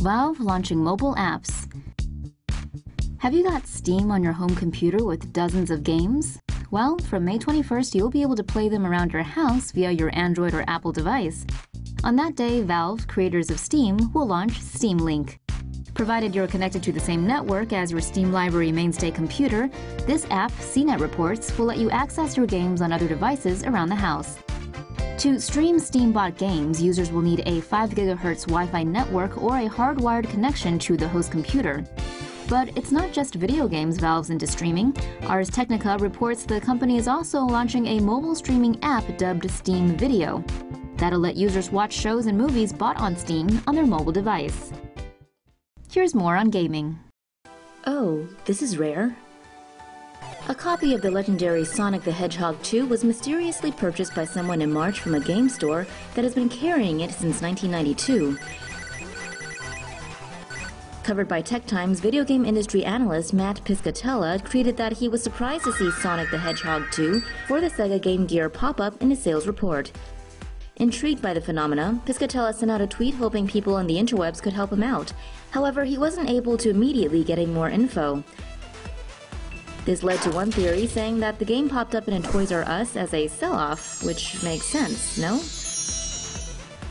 Valve launching mobile apps. Have you got Steam on your home computer with dozens of games? Well, from May 21st, you'll be able to play them around your house via your Android or Apple device. On that day, Valve, creators of Steam, will launch Steam Link. Provided you're connected to the same network as your Steam Library mainstay computer, this app, CNET reports, will let you access your games on other devices around the house. To stream Steam-bought games, users will need a 5 GHz Wi-Fi network or a hardwired connection to the host computer. But it's not just video games Valve's into streaming. Ars Technica reports the company is also launching a mobile streaming app dubbed Steam Video. That'll let users watch shows and movies bought on Steam on their mobile device. Here's more on gaming. Oh, this is rare. A copy of the legendary Sonic the Hedgehog 2 was mysteriously purchased by someone in March from a game store that has been carrying it since 1992. Covered by Tech Times, video game industry analyst Matt Piscatella tweeted that he was surprised to see Sonic the Hedgehog 2 for the Sega Game Gear pop-up in his sales report. Intrigued by the phenomena, Piscatella sent out a tweet hoping people on the interwebs could help him out. However, he wasn't able to immediately get any more info. This led to one theory saying that the game popped up in a Toys R Us as a sell-off, which makes sense, no?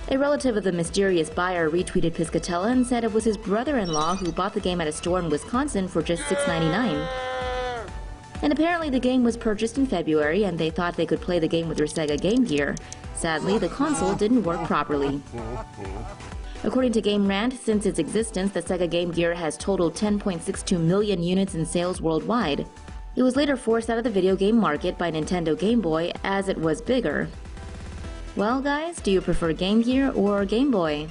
A relative of the mysterious buyer retweeted Piscatella and said it was his brother-in-law who bought the game at a store in Wisconsin for just $6.99. And apparently the game was purchased in February and they thought they could play the game with their Sega Game Gear. Sadly, the console didn't work properly. According to Game Rant, since its existence, the Sega Game Gear has totaled 10.62 million units in sales worldwide. It was later forced out of the video game market by Nintendo Game Boy as it was bigger. Well guys, do you prefer Game Gear or Game Boy?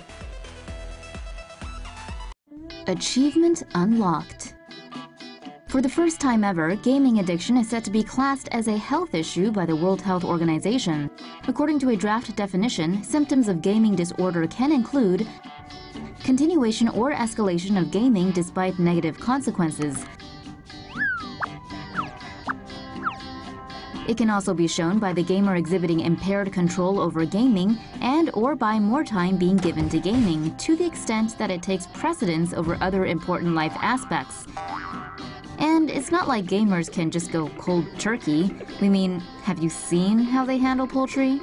Achievement unlocked. For the first time ever, gaming addiction is set to be classed as a health issue by the World Health Organization. According to a draft definition, symptoms of gaming disorder can include continuation or escalation of gaming despite negative consequences. It can also be shown by the gamer exhibiting impaired control over gaming and/or by more time being given to gaming, to the extent that it takes precedence over other important life aspects. And it's not like gamers can just go cold turkey. We mean, have you seen how they handle poultry?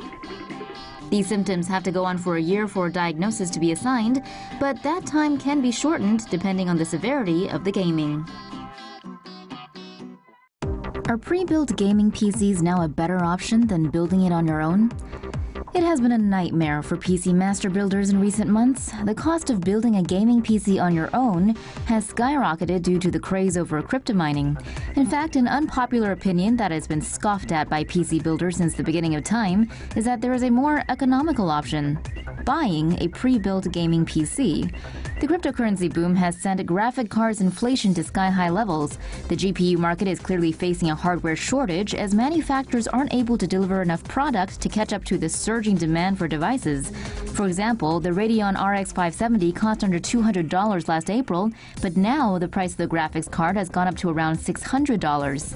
These symptoms have to go on for a year for a diagnosis to be assigned, but that time can be shortened depending on the severity of the gaming. Are pre-built gaming PCs now a better option than building it on your own? It has been a nightmare for PC master builders in recent months. The cost of building a gaming PC on your own has skyrocketed due to the craze over crypto mining. In fact, an unpopular opinion that has been scoffed at by PC builders since the beginning of time is that there is a more economical option: buying a pre-built gaming PC. The cryptocurrency boom has sent graphic cards inflation to sky-high levels. The GPU market is clearly facing a hardware shortage as manufacturers aren't able to deliver enough product to catch up to the surging demand for devices. For example, the Radeon RX 570 cost under $200 last April, but now the price of the graphics card has gone up to around $600.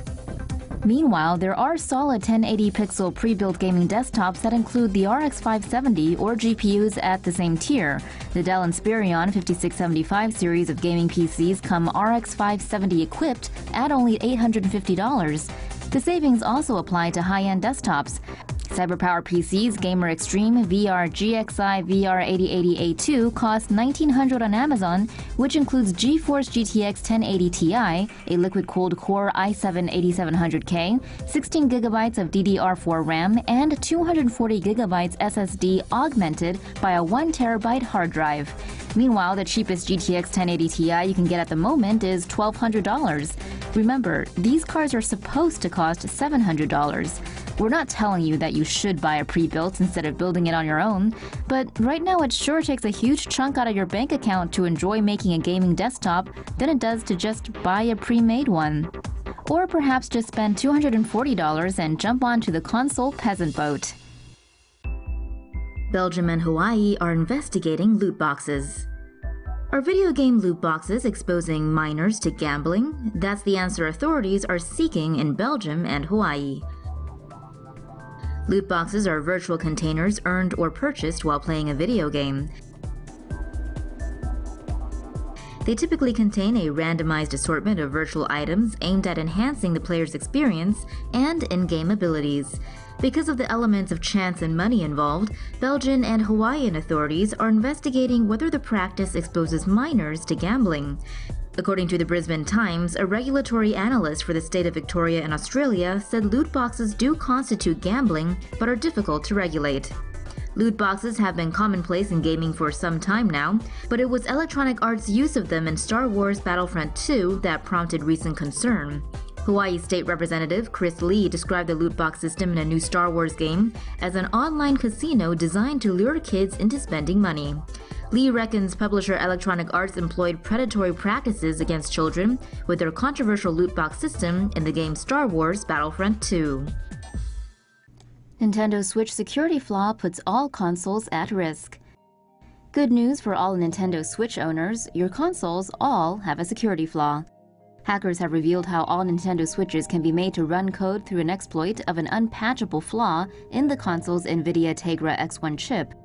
Meanwhile, there are solid 1080-pixel pre-built gaming desktops that include the RX 570 or GPUs at the same tier. The Dell Inspiron 5675 series of gaming PCs come RX 570 equipped at only $850. The savings also apply to high-end desktops. CyberPower PC's Gamer Extreme VR GXI VR 8080A2 costs $1,900 on Amazon, which includes GeForce GTX 1080 Ti, a liquid-cooled Core i7-8700K, 16GB of DDR4 RAM, and 240GB SSD augmented by a 1TB hard drive. Meanwhile, the cheapest GTX 1080 Ti you can get at the moment is $1,200. Remember, these cards are supposed to cost $700. We're not telling you that you should buy a pre-built instead of building it on your own, but right now it sure takes a huge chunk out of your bank account to enjoy making a gaming desktop than it does to just buy a pre-made one. Or perhaps just spend $240 and jump onto the console peasant boat. Belgium and Hawaii are investigating loot boxes. Are video game loot boxes exposing minors to gambling? That's the answer authorities are seeking in Belgium and Hawaii. Loot boxes are virtual containers earned or purchased while playing a video game. They typically contain a randomized assortment of virtual items aimed at enhancing the player's experience and in-game abilities. Because of the elements of chance and money involved, Belgian and Hawaiian authorities are investigating whether the practice exposes minors to gambling. According to the Brisbane Times, a regulatory analyst for the state of Victoria in Australia said loot boxes do constitute gambling but are difficult to regulate. Loot boxes have been commonplace in gaming for some time now, but it was Electronic Arts' use of them in Star Wars Battlefront 2 that prompted recent concern. Hawaii State Representative Chris Lee described the loot box system in a new Star Wars game as an online casino designed to lure kids into spending money. Lee reckons publisher Electronic Arts employed predatory practices against children with their controversial loot box system in the game Star Wars Battlefront 2. Nintendo Switch security flaw puts all consoles at risk. Good news for all Nintendo Switch owners, your consoles all have a security flaw. Hackers have revealed how all Nintendo Switches can be made to run code through an exploit of an unpatchable flaw in the console's NVIDIA Tegra X1 chip.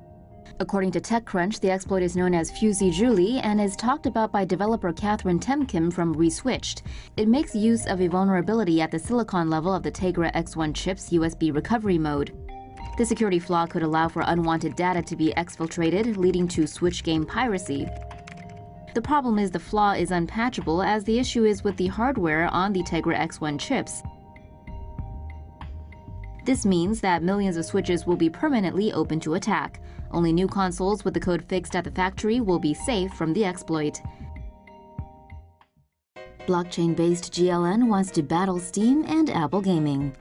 According to TechCrunch, the exploit is known as Fusey Julie and is talked about by developer Catherine Temkim from Reswitched. It makes use of a vulnerability at the silicon level of the Tegra X1 chip's USB recovery mode. The security flaw could allow for unwanted data to be exfiltrated, leading to Switch game piracy. The problem is the flaw is unpatchable, as the issue is with the hardware on the Tegra X1 chips. This means that millions of Switches will be permanently open to attack. Only new consoles with the code fixed at the factory will be safe from the exploit. Blockchain-based GLN wants to battle Steam and Apple Gaming.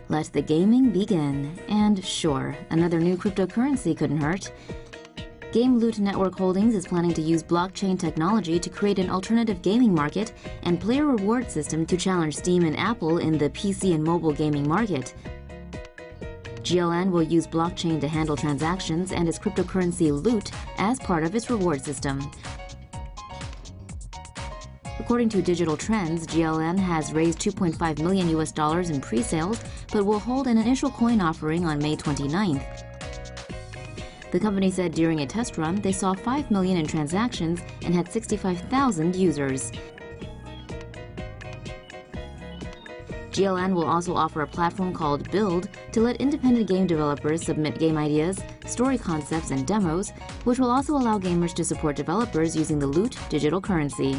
Let the gaming begin. And sure, another new cryptocurrency couldn't hurt. Game Loot Network Holdings is planning to use blockchain technology to create an alternative gaming market and player reward system to challenge Steam and Apple in the PC and mobile gaming market. GLN will use blockchain to handle transactions and its cryptocurrency Loot as part of its reward system. According to Digital Trends, GLN has raised $2.5 million in pre-sales, but will hold an initial coin offering on May 29th. The company said during a test run, they saw 5 million in transactions and had 65,000 users. GLN will also offer a platform called Build to let independent game developers submit game ideas, story concepts, and demos, which will also allow gamers to support developers using the Loot digital currency.